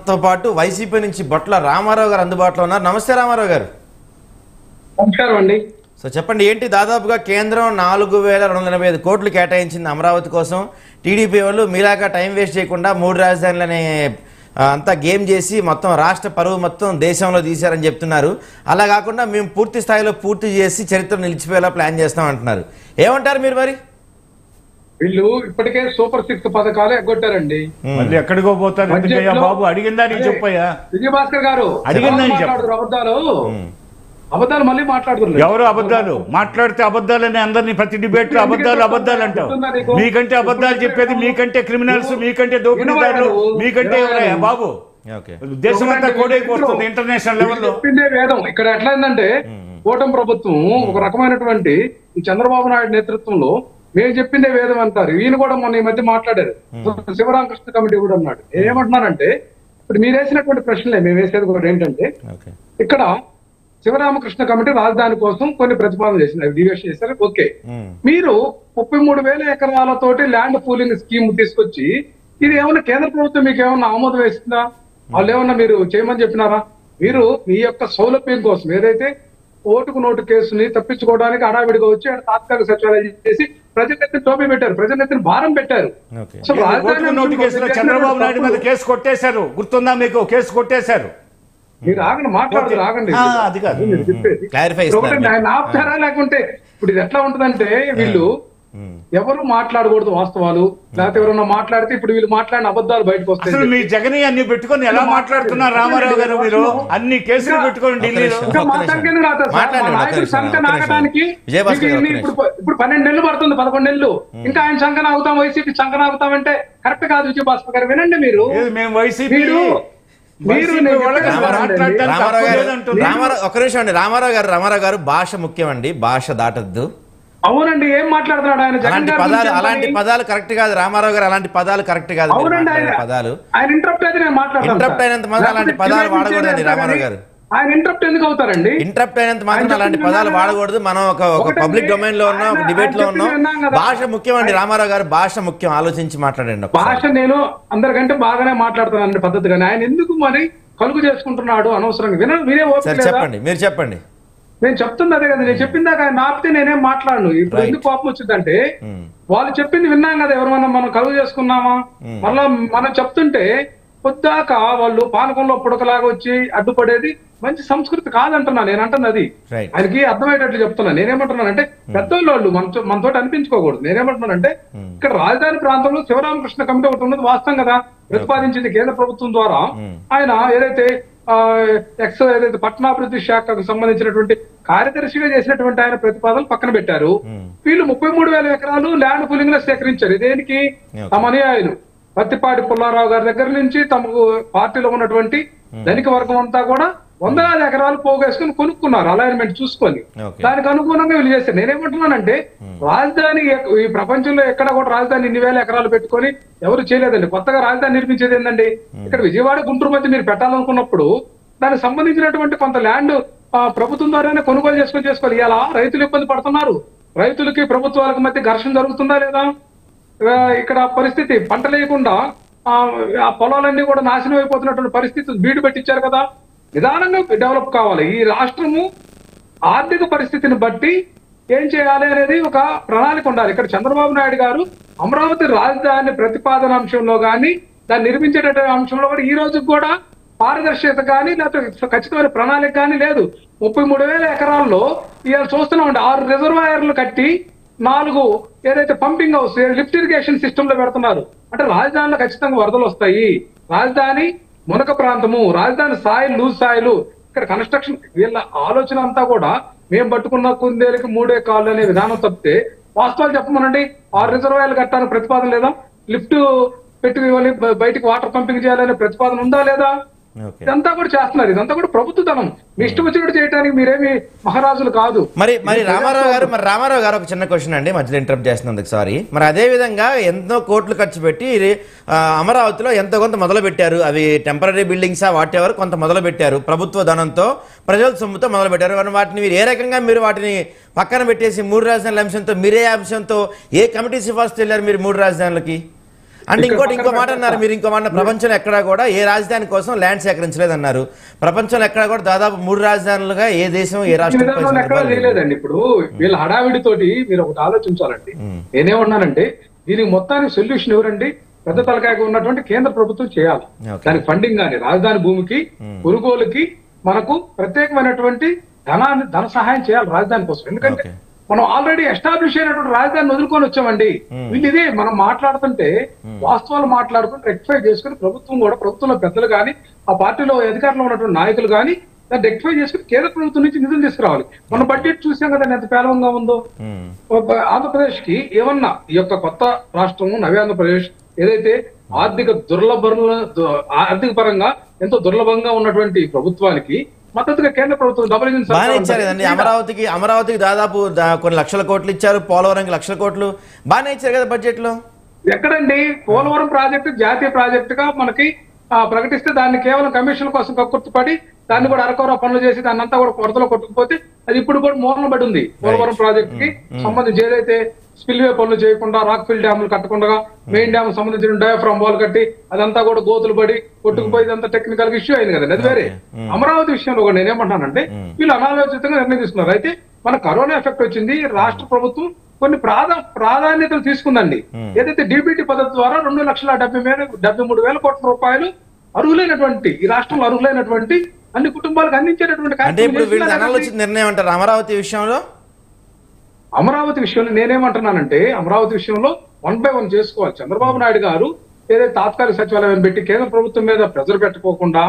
మనతో పాటు వైసీపీ నుంచి బొట్ల రామారావు గారు అందుబాటులో ఉన్నారు. నమస్తే రామారావు గారు. నమస్కారం అండి. సో చెప్పండి, ఏంటి దాదాపుగా కేంద్రం 4285 కోట్లు కేటాయించింది అమరావతి కోసం. టీడీపీ వాళ్ళు మీలాగా టైం వేస్ట్ చేయకుండా 3 రాజధానులని అంతా గేమ్ చేసి మొత్తం రాష్ట్ర పరువు మొత్తం దేశంలో తీశారని చెప్తున్నారు. అలా కాకుండా మేము పూర్తి స్థాయిలో పూర్తి చేసి చరిత్ర నిలిచిపోయేలా ప్లాన్ చేస్తాం అంటున్నారు. ఏమంటారు మీరు మరి? వీళ్ళు ఇప్పటికే సూపర్ 6 పథకాలు ఎగ్గొట్టారండి. మళ్ళీ ఎక్కడికో పోతారు బాబు? అడిగిందా నీకు చెప్పయ్యా? విజయభాస్కర్ గారు అడిగిందా? అబద్ధాలు మళ్ళీ మాట్లాడుతున్నారు. ఎవరు అబద్ధాలు మాట్లాడితే అబద్ధాలని అందరినీ ప్రతి డిబేట్ లో అబద్ధాలు అంటావు. మీకంటే అబద్ధాలు చెప్పేది మీకంటే క్రిమినల్స్, మీకంటే దోపిడీదారులు, మీకంటే ఎవరయ్యా బాబు? దేశం అంతా కోడైపోతుంది ఇంటర్నేషనల్ లెవెల్లో. చెప్పిందే వేదం. ఇక్కడ ఎట్లా అయిందంటే కూటమి ప్రభుత్వం ఒక రకమైనటువంటి ఈ చంద్రబాబు నాయుడు నేతృత్వంలో మేము చెప్పిందే వేదం అంటారు. ఈయన కూడా మొన్న ఈ మధ్య మాట్లాడారు. శివరామకృష్ణ కమిటీ కూడా అన్నాడు. ఏమంటున్నానంటే ఇప్పుడు మీరు వేసినటువంటి ప్రశ్నలే మేము వేసేది కూడా ఏంటంటే, ఇక్కడ శివరామకృష్ణ కమిటీ రాజధాని కోసం కొన్ని ప్రతిపాదనలు చేసింది, డివేట్ చేశారు. ఓకే, మీరు 33,000 ఎకరాలతోటి ల్యాండ్ పూలింగ్ స్కీమ్ తీసుకొచ్చి ఇది ఏమన్నా కేంద్ర ప్రభుత్వం మీకు ఏమన్నా ఆమోదం వేస్తుందా? వాళ్ళు ఏమన్నా మీరు చేయమని చెప్పినారా? మీరు మీ యొక్క సౌలభ్యం కోసం ఏదైతే ఓటుకు నోటు కేసుని తప్పించుకోవడానికి హడావిడిగా వచ్చి తాత్కాలిక సచివాలయం చేసి ప్రజలెత్తిన టోపీ పెట్టారు, ప్రజలెత్తిన భారం పెట్టారు. నోటు కేసులో చంద్రబాబు నాయుడు మీద కేసు కొట్టేశారు, గుర్తుందా మీకు? కేసు కొట్టేశారు. మీరు ఆగండి, మాట్లాడుతూ ఆగండి. అది కాదు మీరు చెప్పేది ఆయన ఆపుతారా? లేకుంటే ఇప్పుడు ఇది ఎట్లా ఉంటదంటే వీళ్ళు ఎవరు మాట్లాడకూడదు వాస్తవాలు, లేకపోతే ఎవరన్నా మాట్లాడితే ఇప్పుడు వీళ్ళు మాట్లాడిన అబద్ధాలు బయటకు వస్తాయి. అసలు మీ జగన్ అన్ని పెట్టుకొని ఎలా మాట్లాడుతున్నారు రామారావు గారు? మీరు అన్ని కేసులు పెట్టుకొని ఢిల్లీలో సంఖ్య నాగడానికి ఇప్పుడు 12 నెలలు పడుతుంది, 11 నెలలు ఇంకా ఆయన సంఖ్య నాగుతాం, వైసీపీ సంఖ్య నాగుతామంటే కరెక్ట్ కాదు. విజయభాస్కర్ గారు వినండి, మీరు మేము వైసీపీ రామారావు గారు భాష ముఖ్యం అండి, భాష దాటద్దు. అవునండి, ఏం మాట్లాడుతున్నాడు ఆయన? అలాంటి పదాలు కరెక్ట్ కాదు రామారావు గారు, అలాంటి పదాలు కరెక్ట్ కాదు. పదాలు ఆయన ఇంటరప్ట్ అయితే నేను మాట్లాడతాను. ఇంటరప్ట్ అయినంత మాత్రం అలాంటి పదాలు వాడకూడదండి రామారావు గారు. ఆయన ఇంటరప్ట్ ఎందుకు అవుతారండి? ఇంటరప్ట్ అయినంత మాత్రం అలాంటి పదాలు వాడకూడదు. మనం ఒక పబ్లిక్ డొమైన్ లో ఉన్నాం, ఒక డిబేట్ లో ఉన్నాం. భాష ముఖ్యం అండి రామారావు గారు, భాష ముఖ్యం. ఆలోచించి మాట్లాడండి. భాష నేను అందరికంటే బాగానే మాట్లాడుతున్నాను పద్ధతిగానే. ఆయన ఎందుకు మరి కలుగు చేసుకుంటున్నాడు అనవసరంగా? చెప్పండి, మీరు చెప్పండి. నేను చెప్తుంది అదే కదా, నేను చెప్పిందాక ఆయన ఆపితే నేనేం మాట్లాడను. ఇప్పుడు ఎందుకు కోపం వచ్చిందంటే వాళ్ళు చెప్పింది విన్నాం కదా, ఎవరన్నా మనం కలుగు చేసుకున్నామా? మళ్ళా మనం చెప్తుంటే పొద్దాక వాళ్ళు పానకంలో పుడకలాగా వచ్చి అడ్డుపడేది మంచి సంస్కృతి కాదంటున్నా. నేను అంటున్నది అది ఆయనకి అర్థమయ్యేటట్లు చెప్తున్నా. నేనేమంటున్నానంటే పెద్దోళ్ళు మనతో అనిపించుకోకూడదు. నేనేమంటున్నానంటే ఇక్కడ రాజధాని ప్రాంతంలో శివరామకృష్ణ కమిటీ ఒకటి ఉన్నది వాస్తవం కదా, ప్రతిపాదించింది కేంద్ర ప్రభుత్వం ద్వారా. ఆయన ఏదైతే ఏదైతే పట్టణాభివృద్ధి శాఖకు సంబంధించినటువంటి కార్యదర్శిగా చేసినటువంటి ఆయన ప్రతిపాదనలు పక్కన పెట్టారు. వీళ్ళు 33,000 ఎకరాలు ల్యాండ్ పూలింగ్ లో సేకరించారు. దేనికి? తమ అనుయాయులు పత్తిపాటి పుల్లారావు గారి దగ్గర నుంచి తమకు పార్టీలో ఉన్నటువంటి ధనిక వర్గం అంతా కూడా 100,000 ఎకరాలు పోగేసుకుని కొనుక్కున్నారు అలైన్మెంట్ చూసుకొని. దానికి అనుగుణంగా వీళ్ళు చేశారు. నేనేమంటున్నానంటే రాజధాని ఈ ప్రపంచంలో ఎక్కడ కూడా రాజధాని ఇన్ని వేల ఎకరాలు పెట్టుకొని ఎవరు చేయలేదండి. కొత్తగా రాజధాని నిర్మించేది ఏంటండి? ఇక్కడ విజయవాడ గుంటూరు మధ్య మీరు పెట్టాలనుకున్నప్పుడు దానికి సంబంధించినటువంటి కొంత ల్యాండ్ ప్రభుత్వం ద్వారానే కొనుగోలు చేసుకోవాలి. ఇలా రైతులు ఇబ్బంది పడుతున్నారు. రైతులకి ప్రభుత్వాలకు మధ్య ఘర్షణ జరుగుతుందా లేదా? ఇక్కడ పరిస్థితి పంట లేకుండా ఆ పొలాలన్నీ కూడా నాశనం అయిపోతున్నటువంటి పరిస్థితి బీడు పెట్టించారు కదా. నిదానంగా డెవలప్ కావాలి. ఈ రాష్ట్రము ఆర్థిక పరిస్థితిని బట్టి ఏం చేయాలి అనేది ఒక ప్రణాళిక ఉండాలి. ఇక్కడ చంద్రబాబు నాయుడు గారు అమరావతి రాజధాని ప్రతిపాదన అంశంలో కానీ దాన్ని నిర్మించేటటువంటి అంశంలో కూడా ఈ రోజు కూడా పారదర్శకత కానీ లేకపోతే ఖచ్చితమైన ప్రణాళిక కానీ లేదు. 33,000 ఎకరాల్లో ఇవాళ చూస్తున్నామండి 6 రిజర్వాయర్లు కట్టి 4 ఏదైతే pumping house lift irrigation system లో పెడుతున్నారు. అంటే రాజధానిలో ఖచ్చితంగా వరదలు వస్తాయి. రాజధాని మునక ప్రాంతము, రాజధాని సాయిల్ లూజ్ సాయిల్. ఇక్కడ కన్స్ట్రక్షన్ వీళ్ళ ఆలోచన అంతా కూడా మేము పట్టుకున్న కుందేలకి 3 కాళ్ళు అనే విధానం తప్పితే వాస్తవాలు చెప్పమనండి. 6 రిజర్వాయర్లు కట్టాలని ప్రతిపాదన లేదా? లిఫ్ట్ పెట్టి బయటికి వాటర్ పంపింగ్ చేయాలనే ప్రతిపాదన ఉందా లేదా? ఇదంతా కూడా చేస్తున్నారు. ఇదంతా కూడా ప్రభుత్వ ధనం. మీ ఇష్టం వచ్చినట్టు చేయడానికి మీరేమి మహారాజులు కాదు. మరి రామారావు గారు ఒక చిన్న క్వశ్చన్ అండి, మధ్యలో ఇంటరప్ట్ చేస్తున్నందుకు సారీ. మరి అదే విధంగా ఎంతో కోట్లు ఖర్చు పెట్టి అమరావతిలో ఎంతో కొంత మొదలు పెట్టారు. అవి టెంపరీ బిల్డింగ్సా వాట్ ఎవర్ కొంత మొదలు పెట్టారు. ప్రభుత్వ ధనంతో ప్రజల సొమ్ముతో మొదలు పెట్టారు. వాటిని మీరు ఏ రకంగా మీరు వాటిని పక్కన పెట్టేసి 3 రాజధానుల అంశంతో మీరే అంశంతో ఏ కమిటీ సిఫార్సు వెళ్ళారు మీరు 3 రాజధానులకి? అంటే ఇంకో మాట అన్నారు మీరు, ఇంకో మాట, ప్రపంచంలో ఎక్కడా కూడా ఏ రాజధాని కోసం ల్యాండ్ సేకరించలేదన్నారు. ప్రపంచంలో ఎక్కడా కూడా దాదాపు 3 రాజధానులుగా ఏ దేశం ఏ రాష్ట్రం ఎక్కడా చేయలేదండి. ఇప్పుడు వీళ్ళ హడావిడితోటి మీరు ఒకటి ఆలోచించాలండి. నేనేమన్నానంటే దీనికి మొత్తానికి సొల్యూషన్ ఎవరండి? పెద్ద తలకాయగా ఉన్నటువంటి కేంద్ర ప్రభుత్వం చేయాలి. దానికి ఫండింగ్ కానీ రాజధాని భూమికి కొనుగోలుకి మనకు ప్రత్యేకమైనటువంటి ధన సహాయం చేయాలి రాజధాని కోసం. ఎందుకంటే మనం ఆల్రెడీ ఎస్టాబ్లిష్ అయినటువంటి రాజధానిని వదులుకొని వచ్చామండి. వీళ్ళు ఇదే మనం మాట్లాడుతుంటే వాస్తవాలు మాట్లాడుకుని రెక్టిఫై చేసుకుని ప్రభుత్వంలో పెద్దలు కానీ ఆ పార్టీలో అధికారంలో ఉన్నటువంటి నాయకులు కానీ దాన్ని రెక్టిఫై చేసుకుని కేంద్ర ప్రభుత్వం నుంచి నిధులు తీసుకురావాలి. మన బడ్జెట్ చూసాం కదండి ఎంత పేలవంగా ఉందో. ఆంధ్రప్రదేశ్ కి ఏమన్నా ఈ యొక్క కొత్త రాష్ట్రం నవ్య ఆంధ్రప్రదేశ్ ఏదైతే ఆర్థిక పరంగా ఎంతో దుర్లభంగా ఉన్నటువంటి ప్రభుత్వానికి మద్దతుగా కేంద్ర ప్రభుత్వం డబుల్ ఇంజిన్ బాగానే ఇచ్చారు కదండి. అమరావతికి దాదాపు కొన్ని లక్షల కోట్లు ఇచ్చారు, పోలవరంకి లక్షల కోట్లు బాగానే ఇచ్చారు కదా బడ్జెట్ లో. ఎక్కడండి పోలవరం ప్రాజెక్టు జాతీయ ప్రాజెక్టుగా మనకి ప్రకటిస్తే దాన్ని కేవలం కమిషన్ కోసం కక్కుర్తిపడి దాన్ని కూడా అరకొర పనులు చేసి దాన్ని అంతా కూడా కొరతలో కొట్టుకుపోతే అది ఇప్పుడు కూడా మూలన పడి ఉంది. పోలవరం ప్రాజెక్ట్ కి సంబంధించి ఏదైతే స్పిల్వే పనులు చేయకుండా రాక్ఫిల్ డ్యాములు కట్టకుండా మెయిన్ డ్యామ్ సంబంధించిన డయాఫ్రామ్ వాల్ కట్టి అదంతా కూడా గోతులు పడి కొట్టుకుపోయి ఇదంతా టెక్నికల్ గా ఇష్యూ అయింది కదండి. అది వేరే. అమరావతి విషయంలో కూడా నేనేమంటానంటే వీళ్ళు అనాలోచితంగా నిర్ణయం తీసుకున్నారు. అయితే మన కరోనా ఎఫెక్ట్ వచ్చింది. రాష్ట్ర ప్రభుత్వం కొన్ని ప్రాధాన్యతలు తీసుకుందండి. ఏదైతే డీబీటీ పద్ధతి ద్వారా 2,73,000 కోట్ల రూపాయలు అర్హులైనటువంటి ఈ రాష్ట్రంలో అర్హులైనటువంటి అన్ని కుటుంబాలకు అందించేటటువంటి నిర్ణయం అంటారు. అమరావతి విషయంలో నేనేమంటున్నానంటే అమరావతి విషయంలో 1 by 1 చేసుకోవాలి. చంద్రబాబు నాయుడు గారు ఏదైతే తాత్కాలిక సచివాలయం పెట్టి కేంద్ర ప్రభుత్వం మీద ప్రెజర్ పెట్టుకోకుండా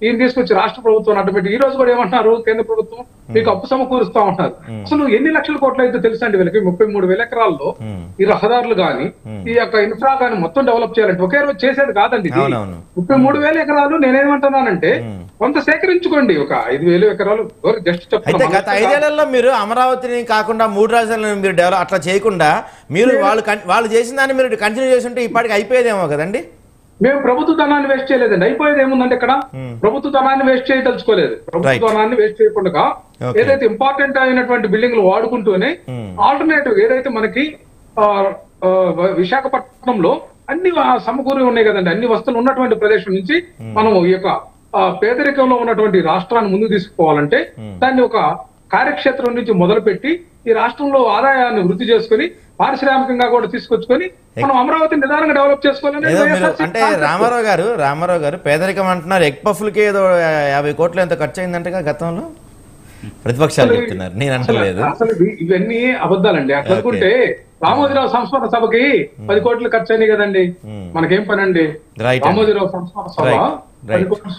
ఈయన తీసుకొచ్చి రాష్ట్ర ప్రభుత్వం అడ్డుపెట్టి ఈ రోజు కూడా ఏమంటున్నారు కేంద్ర ప్రభుత్వం మీకు అప్పు సమకూరుస్తా ఉంటారు. అసలు ఎన్ని లక్షల కోట్లు అయితే తెలుసండి వీళ్ళకి 33,000 ఎకరాల్లో ఈ రహదారులు గాని ఈ యొక్క ఇన్ఫ్రా గాని మొత్తం డెవలప్ చేయాలంటే ఒకే రోజు చేసేది కాదండి. 33,000 ఎకరాలు నేనేమంటున్నానంటే కొంత సేకరించుకోండి. ఒక 5,000 ఎకరాలు జస్ట్ చెప్తాను. గత 5 ఏళ్లలో మీరు అమరావతిని కాకుండా 3 రాజధానులను మీరు డెవలప్ అట్లా చేయకుండా మీరు వాళ్ళు చేసిన దాన్ని మీరు కంటిన్యూ చేస్తుంటే ఇప్పటికి అయిపోయేదేమో కదండి. మేము ప్రభుత్వ ధనాన్ని వేస్ట్ చేయలేదండి. అయిపోయేది ఏముందంటే ఇక్కడ ప్రభుత్వ ధనాన్ని వేస్ట్ చేయదలుచుకోలేదు. ప్రభుత్వ ధనాన్ని వేస్ట్ చేయకుండా ఏదైతే ఇంపార్టెంట్ అయినటువంటి బిల్డింగ్లు వాడుకుంటూనే ఆల్టర్నేటివ్ ఏదైతే మనకి విశాఖపట్నంలో అన్ని సమకూరి ఉన్నాయి కదండి, అన్ని వస్తువులు ఉన్నటువంటి ప్రదేశం నుంచి మనం ఈ యొక్క పేదరికంలో ఉన్నటువంటి రాష్ట్రాన్ని ముందుకు తీసుకుపోవాలంటే దాన్ని ఒక కార్యక్షేత్రం నుంచి మొదలుపెట్టి ఈ రాష్ట్రంలో ఆదాయాన్ని వృద్ధి చేసుకుని పారిశ్రామికంగా కూడా తీసుకొచ్చుకొని మనం అమరావతిని నిదానంగా డెవలప్ చేసుకోవాలని. అంటే రామారావు గారు పేదరికం అంటున్నారు. ఎగ్ పఫ్లకి ఏదో 50 కోట్లు ఎంత ఖర్చు అయిందంటగా గతంలో ప్రతిపక్షాలు చెప్తున్నారు, నేను అంటలేదు. అసలు ఇవన్నీ అబద్ధాలండి. అట్లా అనుకుంటే రామోజీరావు సంస్మరణ సభకి 10 కోట్లు ఖర్చు అయినాయి కదండి. మనకేం పని అండి? రామోజీరావు సంస్మరణ సభ 10 కోట్లు